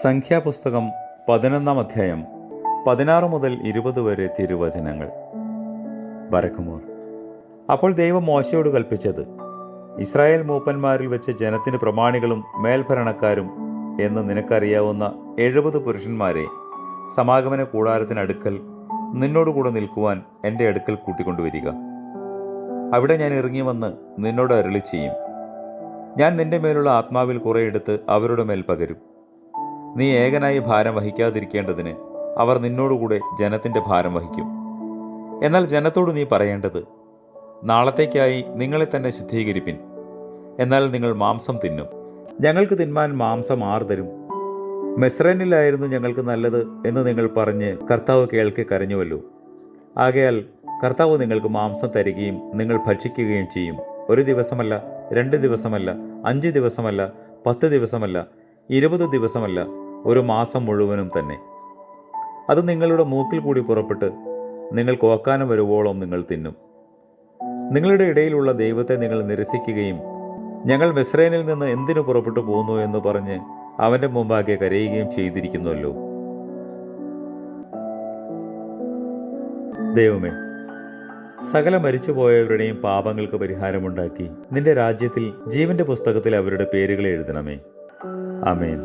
സംഖ്യാപുസ്തകം 11 അധ്യായം 16 മുതൽ 20 വരെ തിരുവചനങ്ങൾ. ബരക്കുമോർ. അപ്പോൾ ദൈവം മോശയോട് കൽപ്പിച്ചത്, ഇസ്രായേൽ മൂപ്പന്മാരിൽ വെച്ച് ജനത്തിന് പ്രമാണികളും മേൽഭരണക്കാരും എന്ന് നിനക്കറിയാവുന്ന 70 പുരുഷന്മാരെ സമാഗമന കൂടാരത്തിനടുക്കൽ നിന്നോടുകൂടെ നിൽക്കുവാൻ എൻ്റെ അടുക്കൽ കൂട്ടിക്കൊണ്ടുവരിക. അവിടെ ഞാൻ ഇറങ്ങി വന്ന് നിന്നോട് അരുളി ചെയ്യും. ഞാൻ നിന്റെ മേലുള്ള ആത്മാവിൽ കുറെ എടുത്ത് അവരുടെ മേൽ പകരും. നീ ഏകനായി ഭാരം വഹിക്കാതിരിക്കേണ്ടതിന് അവർ നിന്നോടുകൂടെ ജനത്തിൻ്റെ ഭാരം വഹിക്കും. എന്നാൽ ജനത്തോട് നീ പറയേണ്ടത്, നാളത്തേക്കായി നിങ്ങളെ തന്നെ ശുദ്ധീകരിപ്പിൻ. എന്നാൽ നിങ്ങൾ മാംസം തിന്നും. ഞങ്ങൾക്ക് തിന്മാൻ മാംസം ആർ തരും? മിസ്രൈനിലായിരുന്നു ഞങ്ങൾക്ക് നല്ലത് എന്ന് നിങ്ങൾ പറഞ്ഞ് കർത്താവ് കേൾക്കെ കരഞ്ഞുവല്ലോ. ആകയാൽ കർത്താവ് നിങ്ങൾക്ക് മാംസം തരികയും നിങ്ങൾ ഭക്ഷിക്കുകയും ചെയ്യും. 1 ദിവസമല്ല, 2 ദിവസമല്ല, 5 ദിവസമല്ല, 10 ദിവസമല്ല, 20 ദിവസമല്ല, 1 മാസം മുഴുവനും തന്നെ. അത് നിങ്ങളുടെ മൂക്കിൽ കൂടി പുറപ്പെട്ട് നിങ്ങൾക്ക് ഓക്കാനം വരുവോളം നിങ്ങൾ തിന്നും. നിങ്ങളുടെ ഇടയിലുള്ള ദൈവത്തെ നിങ്ങൾ നിരസിക്കുകയും ഞങ്ങൾ മിസ്രൈനിൽ നിന്ന് എന്തിനു പുറപ്പെട്ടു പോന്നു എന്ന് പറഞ്ഞ് അവന്റെ മുമ്പാകെ കരയുകയും ചെയ്തിരിക്കുന്നുവല്ലോ. ദൈവമേ, സകല മരിച്ചുപോയവരുടെയും പാപങ്ങൾക്ക് പരിഹാരമുണ്ടാക്കി നിന്റെ രാജ്യത്തിൽ ജീവന്റെ പുസ്തകത്തിൽ അവരുടെ പേരുകളെ എഴുതണമേ. ആമേൻ.